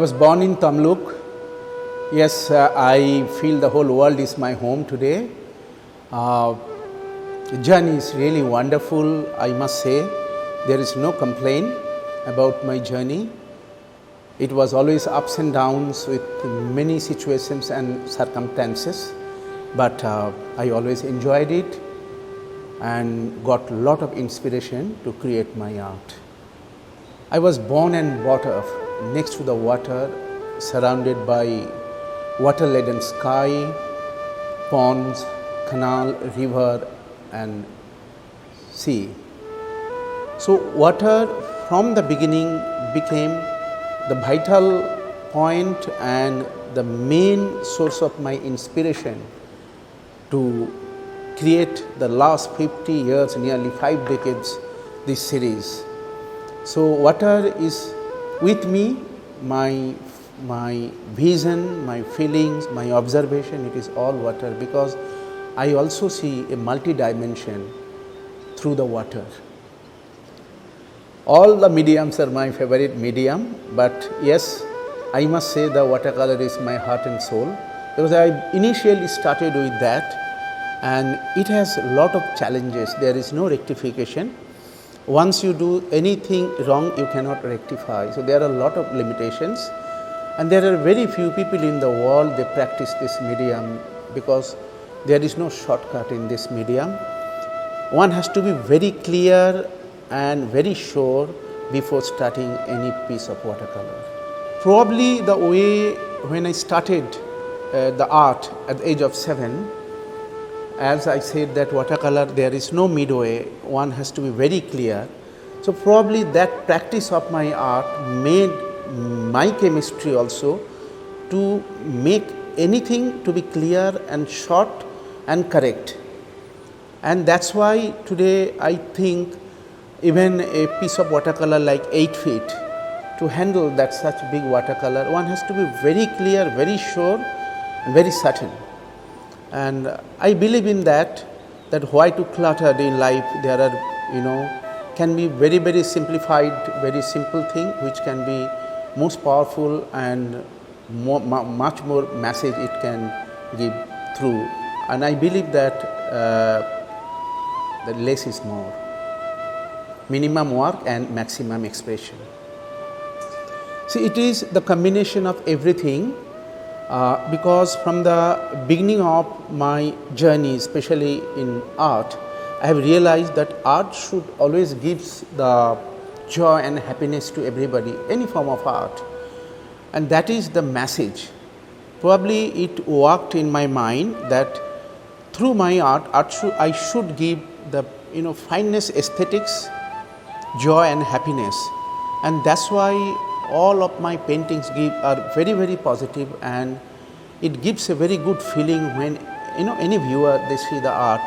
was born in Tamluk. Yes, I feel the whole world is my home today. The journey is really wonderful, I must say. There is no complaint about my journey. It was always ups and downs with many situations and circumstances, but I always enjoyed it and got a lot of inspiration to create my art. I was born and brought up next to the water, surrounded by water-laden sky, ponds, canal, river and sea. So water from the beginning became the vital point and the main source of my inspiration to create the last 50 years, nearly 5 decades, this series. So water is with me, my vision, my feelings, my observation, it is all water, because I also see a multi-dimension through the water. All the mediums are my favorite medium, but yes, I must say the watercolor is my heart and soul, because I initially started with that and it has a lot of challenges. There is no rectification. Once you do anything wrong, you cannot rectify. So there are a lot of limitations, and there are very few people in the world they practice this medium, because there is no shortcut in this medium. One has to be very clear and very sure before starting any piece of watercolor. Probably the way when I started the art at the age of 7, as I said that watercolor, there is no midway, one has to be very clear. So probably that practice of my art made my chemistry also to make anything to be clear and short and correct. And that's why today I think even a piece of watercolor like 8 feet, to handle that such big watercolor, one has to be very clear, very sure and very certain. And I believe in that why to clutter in life. There are, can be very, very simplified, very simple thing which can be most powerful and much more message it can give through. And I believe that the less is more. Minimum work and maximum expression. See, it is the combination of everything. Because from the beginning of my journey, especially in art, I have realized that art should always give the joy and happiness to everybody, any form of art. And that is the message. Probably it worked in my mind that through my art I should give the fineness, aesthetics, joy and happiness. And that's why all of my paintings are very, very positive, and it gives a very good feeling when any viewer they see the art,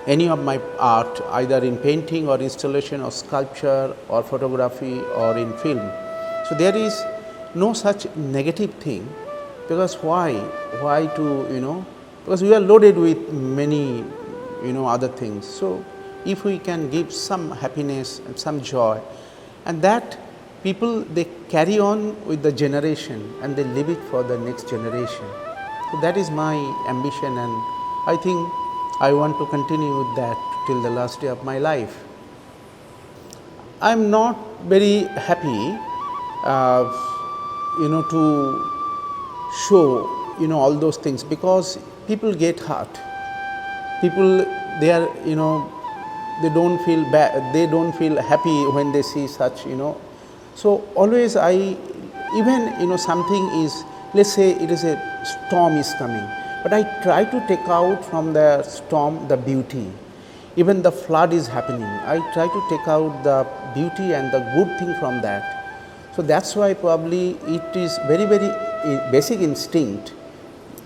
any of my art, either in painting or installation or sculpture or photography or in film. So there is no such negative thing, because why to because we are loaded with many other things. So if we can give some happiness and some joy, and that people they carry on with the generation and they leave it for the next generation. So that is my ambition, and I think I want to continue with that till the last day of my life. I am not very happy to show all those things, because people get hurt. People they are they don't feel bad, they don't feel happy when they see such So always even something is, let's say it is a storm is coming, but I try to take out from the storm the beauty. Even the flood is happening, I try to take out the beauty and the good thing from that. So that's why probably it is very, very basic instinct.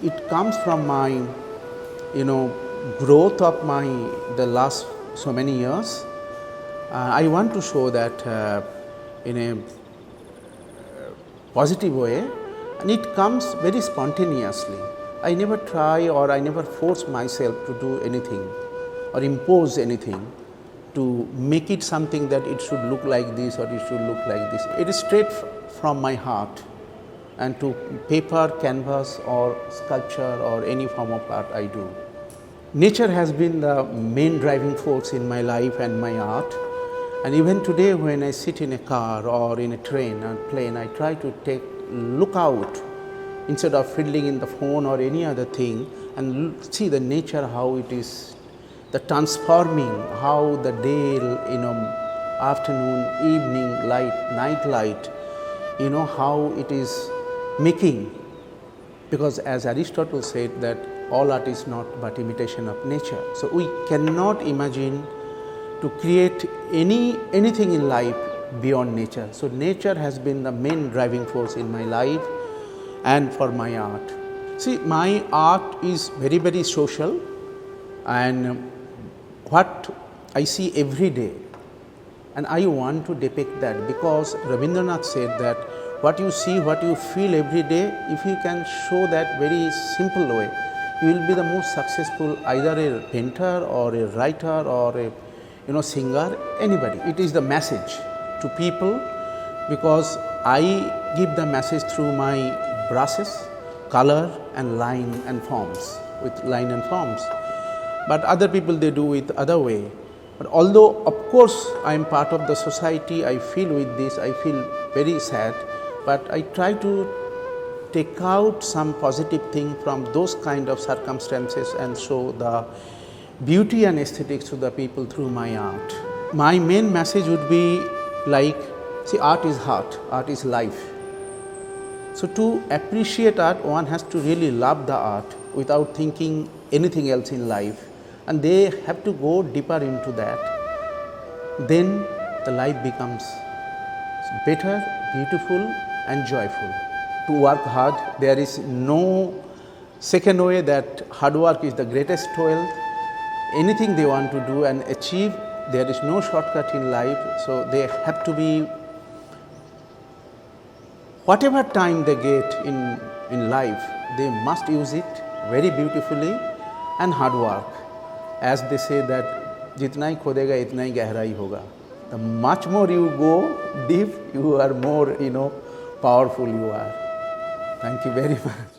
It comes from my growth of the last so many years. I want to show that in a positive way, and it comes very spontaneously. I never try or I never force myself to do anything or impose anything to make it something that it should look like this or it should look like this. It is straight from my heart. and to paper, canvas or sculpture or any form of art I do. Nature has been the main driving force in my life and my art. And even today when I sit in a car or in a train or plane, I try to look out instead of fiddling in the phone or any other thing and see the nature, how it is, the transforming, how the day, afternoon, evening light, night light, how it is making. Because as Aristotle said that all art is not but imitation of nature. So we cannot imagine to create anything in life beyond nature. So nature has been the main driving force in my life and for my art. See, my art is very, very social, and what I see every day, and I want to depict that, because Rabindranath said that what you see, what you feel every day, if you can show that very simple way, you will be the most successful, either a painter or a writer or a singer, anybody. It is the message to people, because I give the message through my brushes, color and line and forms, with line and forms. But other people, they do it other way. But although of course I am part of the society, I feel with this, I feel very sad, but I try to take out some positive thing from those kind of circumstances and show the beauty and aesthetics to the people through my art. My main message would be like, see, art is heart, art is life. So to appreciate art, one has to really love the art without thinking anything else in life, and they have to go deeper into that. Then the life becomes better, beautiful and joyful. To work hard, there is no second way that hard work is the greatest wealth. Anything they want to do and achieve, there is no shortcut in life. So they have to be, whatever time they get in life, they must use it very beautifully and hard work. As they say that jitna hi khodega itna hi gehrai hoga. The much more you go deep, you are more powerful you are. Thank you very much.